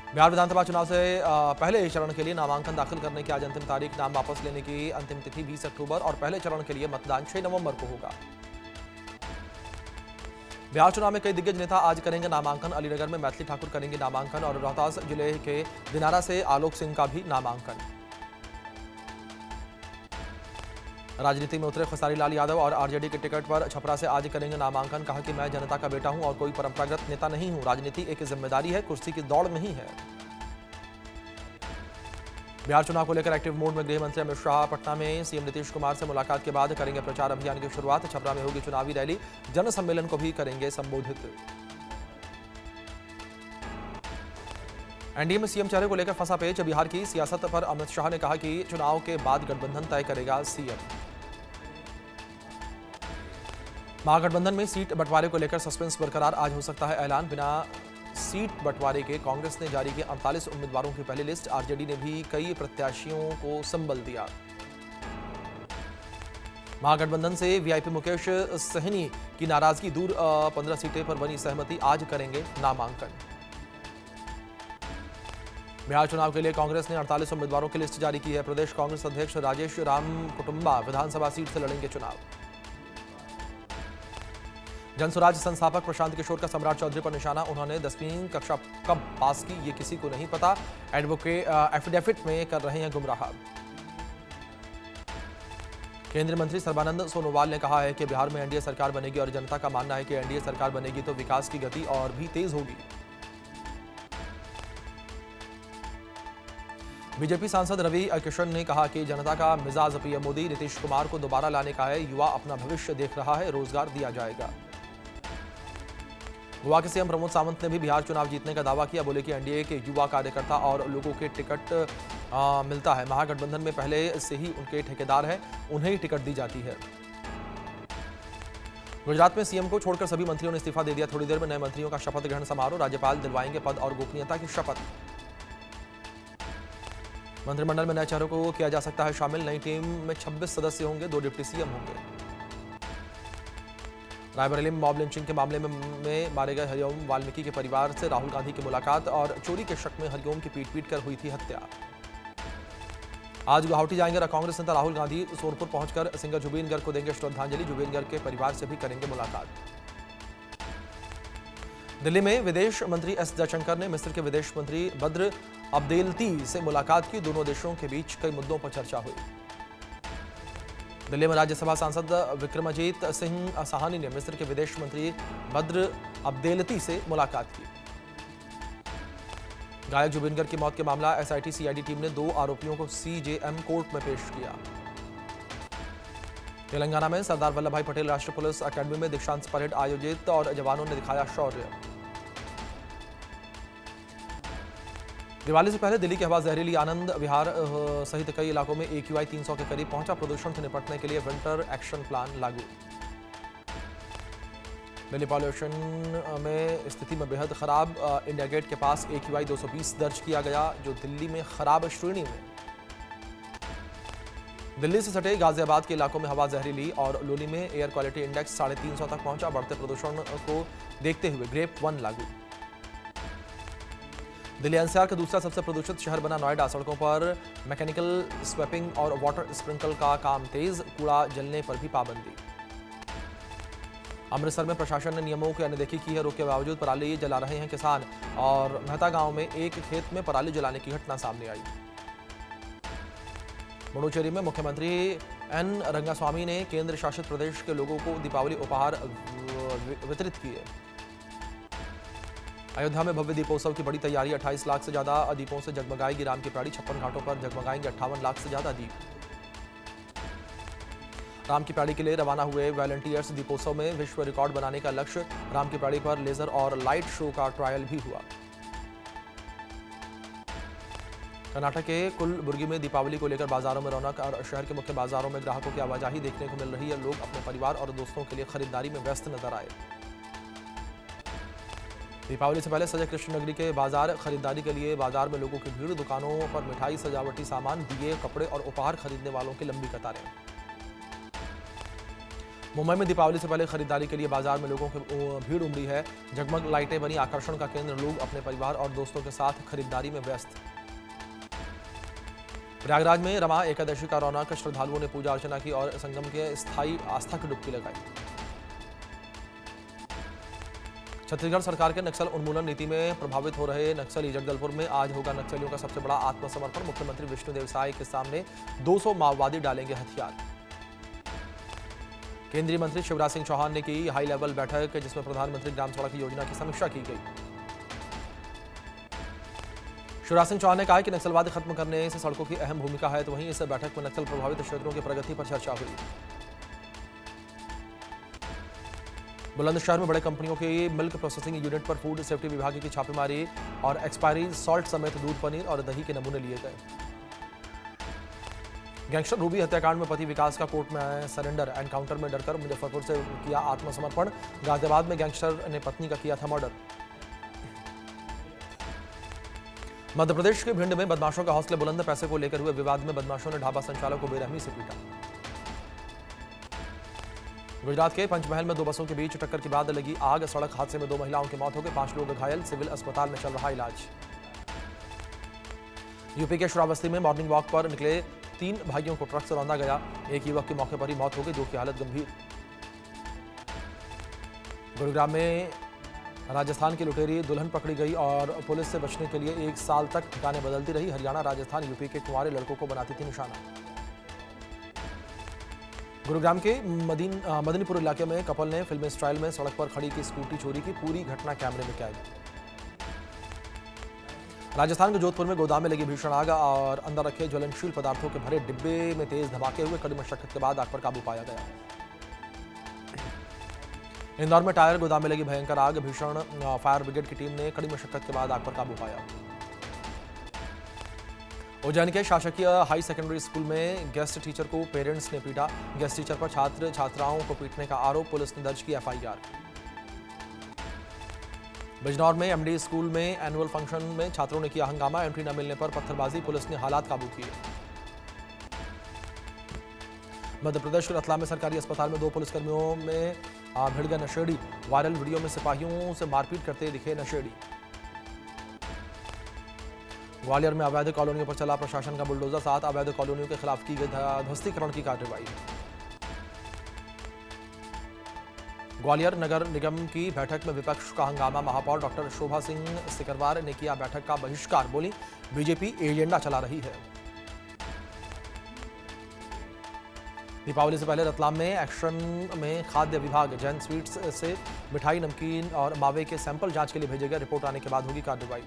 बिहार विधानसभा चुनाव से पहले चरण के लिए नामांकन दाखिल करने की आज अंतिम तारीख। नाम वापस लेने की अंतिम तिथि 20 अक्टूबर और पहले चरण के लिए मतदान 6 नवंबर को होगा। बिहार चुनाव में कई दिग्गज नेता आज करेंगे नामांकन। अलीनगर में मैथिली ठाकुर करेंगे नामांकन और रोहतास जिले के दिनारा से आलोक सिंह का भी नामांकन। राजनीति में उतरे खेसारी लाल यादव और आरजेडी के टिकट पर छपरा से आज करेंगे नामांकन। कहा कि मैं जनता का बेटा हूं और कोई परंपरागत नेता नहीं हूं। राजनीति एक जिम्मेदारी है, कुर्सी की दौड़ नहीं है। बिहार चुनाव को लेकर एक्टिव मोड में गृह मंत्री अमित शाह पटना में सीएम नीतीश कुमार से मुलाकात के बाद करेंगे प्रचार अभियान की शुरुआत। छपरा में होगी चुनावी रैली, जन सम्मेलन को भी करेंगे संबोधित। एनडीए में सीएम चेहरे को लेकर फंसा पेच। बिहार की सियासत पर अमित शाह ने कहा कि चुनाव के बाद गठबंधन तय करेगा सीएम। महागठबंधन में सीट बंटवारे को लेकर सस्पेंस बरकरार, आज हो सकता है ऐलान। बिना सीट बंटवारे के कांग्रेस ने जारी की 48 उम्मीदवारों की पहली लिस्ट। आरजेडी ने भी कई प्रत्याशियों को संबल दिया। महागठबंधन से वीआईपी मुकेश सहनी की नाराजगी दूर, 15 सीटें पर बनी सहमति, आज करेंगे नामांकन। बिहार चुनाव के लिए कांग्रेस ने 48 उम्मीदवारों की लिस्ट जारी की है। प्रदेश कांग्रेस अध्यक्ष राजेश राम कुटुंबा विधानसभा सीट से लड़ेंगे चुनाव। जनसुराज संस्थापक प्रशांत किशोर का सम्राट चौधरी पर निशाना। उन्होंने 10वीं कक्षा कब पास की ये किसी को नहीं पता, एडवोकेट एफिडेविट में कर रहे हैं गुमराह। केंद्रीय मंत्री सर्बानंद सोनोवाल ने कहा है कि बिहार में एनडीए सरकार बनेगी और जनता का मानना है कि एनडीए सरकार बनेगी तो विकास की गति और भी तेज होगी। बीजेपी सांसद रवि किशन ने कहा कि जनता का मिजाज पीएम मोदी नीतीश कुमार को दोबारा लाने का है। युवा अपना भविष्य देख रहा है, रोजगार दिया जाएगा। गोवा के सीएम प्रमोद सावंत ने भी बिहार चुनाव जीतने का दावा किया। बोले कि एनडीए के युवा कार्यकर्ता और लोगों के टिकट मिलता है। महागठबंधन में पहले से ही उनके ठेकेदार हैं, उन्हें ही टिकट दी जाती है। गुजरात में सीएम को छोड़कर सभी मंत्रियों ने इस्तीफा दे दिया। थोड़ी देर में नए मंत्रियों का शपथ ग्रहण समारोह, राज्यपाल दिलवाएंगे पद और गोपनीयता की शपथ। मंत्रिमंडल में नए चेहरों को किया जा सकता है शामिल। नई टीम में 26 सदस्य होंगे, 2 डिप्टी सीएम होंगे। रायबरेली में मॉब लिंचिंग के मामले में मारे गए हरिओम वाल्मीकि के परिवार से राहुल गांधी की मुलाकात और चोरी के शक में हरिओम की पीट कर हुई थी हत्या। आज गुवाहाटी जाएंगे कांग्रेस नेता राहुल गांधी। सोनपुर पहुंचकर सिंगर जुबीन गर्ग को देंगे श्रद्धांजलि। जुबीन गर्ग के परिवार से भी करेंगे मुलाकात। दिल्ली में विदेश मंत्री एस जयशंकर ने मिस्र के विदेश मंत्री बद्र अब्देलती से मुलाकात की। दोनों देशों के बीच कई मुद्दों पर चर्चा हुई। दिल्ली में राज्यसभा सांसद विक्रमजीत सिंह साहनी ने मिस्र के विदेश मंत्री बद्र अब्देलती से मुलाकात की। गायक जुबीन गर्ग की मौत के मामला एसआईटी सीआईडी टीम ने 2 आरोपियों को सीजेएम कोर्ट में पेश किया। तेलंगाना में सरदार वल्लभ भाई पटेल राष्ट्रीय पुलिस अकेडमी में दीक्षांत परेड आयोजित और जवानों ने दिखाया शौर्य। दिवाली से पहले दिल्ली की हवा जहरीली, आनंद विहार सहित कई इलाकों में AQI 300 के करीब पहुंचा। प्रदूषण से निपटने के लिए विंटर एक्शन प्लान लागू। दिल्ली पॉल्यूशन में स्थिति में बेहद खराब। इंडिया गेट के पास AQI 220 दर्ज किया गया, जो दिल्ली में खराब श्रेणी में। दिल्ली से सटे गाजियाबाद के इलाकों में हवा जहरीली और लोनी में एयर क्वालिटी इंडेक्स 350 तक पहुंचा। बढ़ते प्रदूषण को देखते हुए ग्रेप 1 लागू। दिल्ली एनसीआर का दूसरा सबसे प्रदूषित शहर बना नोएडा। सड़कों पर मैकेनिकल स्वेपिंग और वाटर स्प्रिंकल का काम तेज, कूड़ा जलने पर भी पाबंदी। अमृतसर में प्रशासन ने नियमों की अनदेखी की है। रोक के बावजूद पराली जला रहे हैं किसान और मेहता गांव में एक खेत में पराली जलाने की घटना सामने आई। पुडुचेरी में मुख्यमंत्री एन रंगास्वामी ने केंद्र शासित प्रदेश के लोगों को दीपावली उपहार वितरित किए। अयोध्या में भव्य दीपोत्सव की बड़ी तैयारी। 28 लाख से ज्यादा दीपों से जगमगाएगी राम की पैड़ी। 56 घाटों पर जगमगाएंगे 58 लाख से ज्यादा दीप। राम की पैड़ी के लिए रवाना हुए वॉलंटियर्स। दीपोत्सव में विश्व रिकॉर्ड बनाने का लक्ष्य। राम की पैड़ी पर लेजर और लाइट शो का ट्रायल भी हुआ। कर्नाटक के कुलबुर्गी में दीपावली को लेकर बाजारों में रौनक और शहर के मुख्य बाजारों में ग्राहकों की आवाजाही देखने को मिल रही है। लोग अपने परिवार और दोस्तों के लिए खरीदारी में व्यस्त नजर आए। दीपावली से पहले सजे कृष्णनगरी के बाजार। खरीदारी के लिए बाजार में लोगों की भीड़। दुकानों पर मिठाई, सजावटी सामान, दिए, कपड़े और उपहार खरीदने वालों की लंबी कतारें। मुंबई में दीपावली से पहले खरीदारी के लिए बाजार में लोगों की भीड़ उमड़ी है। जगमग लाइटें बनी आकर्षण का केंद्र, लोग अपने परिवार और दोस्तों के साथ खरीदारी में व्यस्त। प्रयागराज में रमा एकादशी का रौनक, श्रद्धालुओं ने पूजा अर्चना की और संगम के स्थायी आस्था की डुबकी लगाई। छत्तीसगढ़ सरकार के नक्सल उन्मूलन नीति में प्रभावित हो रहे नक्सली, जगदलपुर में आज होगा नक्सलियों का सबसे बड़ा आत्मसमर्पण। मुख्यमंत्री विष्णुदेव साय के सामने 200 माओवादी डालेंगे हथियार। केंद्रीय मंत्री शिवराज सिंह चौहान ने की हाई लेवल बैठक, जिसमें प्रधानमंत्री ग्राम सड़क योजना की समीक्षा की गई। शिवराज सिंह चौहान ने कहा कि नक्सलवाद खत्म करने से सड़कों की अहम भूमिका है, तो वहीं इस बैठक में नक्सल प्रभावित क्षेत्रों की प्रगति पर चर्चा हुई। बुलंदशहर में बड़े कंपनियों की मिल्क प्रोसेसिंग यूनिट पर फूड सेफ्टी विभाग की छापेमारी और एक्सपायरी सॉल्ट समेत दूध, पनीर और दही के नमूने लिए गए। गैंगस्टर रूबी हत्याकांड में पति विकास का कोर्ट में सरेंडर, एनकाउंटर में डरकर मुजफ्फरपुर से किया आत्मसमर्पण। गाजियाबाद में गैंगस्टर ने पत्नी का किया था मर्डर। मध्य प्रदेश के भिंड में बदमाशों का हौसले बुलंद, पैसे को लेकर हुए विवाद में बदमाशों ने ढाबा संचालक को बेरहमी से पीटा। गुजरात के पंचमहल में 2 बसों के बीच टक्कर के बाद लगी आग, सड़क हादसे में 2 महिलाओं की मौत हो गई, 5 लोग घायल, सिविल अस्पताल में चल रहा इलाज। यूपी के श्रावस्ती में मॉर्निंग वॉक पर निकले 3 भाइयों को ट्रक से रौंदा गया, एक युवक की मौके पर ही मौत हो गई, 2 की हालत गंभीर। गुरुग्राम में राजस्थान की लुटेरी दुल्हन पकड़ी गई और पुलिस से बचने के लिए 1 साल तक ठिकाने बदलती रही। हरियाणा, राजस्थान, यूपी के कुंवारे लड़कों को बनाती थी निशाना। गुरुग्राम के मदनीपुर इलाके में कपल ने फिल्मी स्टाइल में सड़क पर खड़ी की स्कूटी चोरी की, पूरी घटना कैमरे में कैद। राजस्थान के जोधपुर में गोदाम में लगी भीषण आग और अंदर रखे ज्वलनशील पदार्थों के भरे डिब्बे में तेज धमाके हुए, कड़ी मशक्कत के बाद आग पर काबू पाया गया। इंदौर में टायर गोदाम में लगी भयंकर आग, भीषण फायर ब्रिगेड की टीम ने कड़ी मशक्कत के बाद आग पर काबू पाया। उज्जैन के शासकीय हाई सेकेंडरी स्कूल में गेस्ट टीचर को पेरेंट्स ने पीटा, गेस्ट टीचर पर छात्र छात्राओं को पीटने का आरोप, पुलिस ने दर्ज की एफआईआर। बिजनौर में एमडी स्कूल में एनुअल फंक्शन में छात्रों ने किया हंगामा, एंट्री न मिलने पर पत्थरबाजी, पुलिस ने हालात काबू किए। मध्य प्रदेश के रतलाम में सरकारी अस्पताल में 2 पुलिसकर्मियों में भिड़ गए नशेड़ी, वायरल वीडियो में सिपाहियों से मारपीट करते दिखे नशेड़ी। ग्वालियर में अवैध कॉलोनियों पर चला प्रशासन का बुलडोजर, 7 अवैध कॉलोनियों के खिलाफ की गई ध्वस्तीकरण की कार्रवाई। ग्वालियर नगर निगम की बैठक में विपक्ष का हंगामा, महापौर डॉक्टर शोभा सिंह सिकरवार ने किया बैठक का बहिष्कार, बोली बीजेपी एजेंडा चला रही है। दीपावली से पहले रतलाम में एक्शन में खाद्य विभाग जैन स्वीट्स से मिठाई, नमकीन और मावे के सैंपल जांच के लिए भेजे गए, रिपोर्ट आने के बाद होगी कार्रवाई।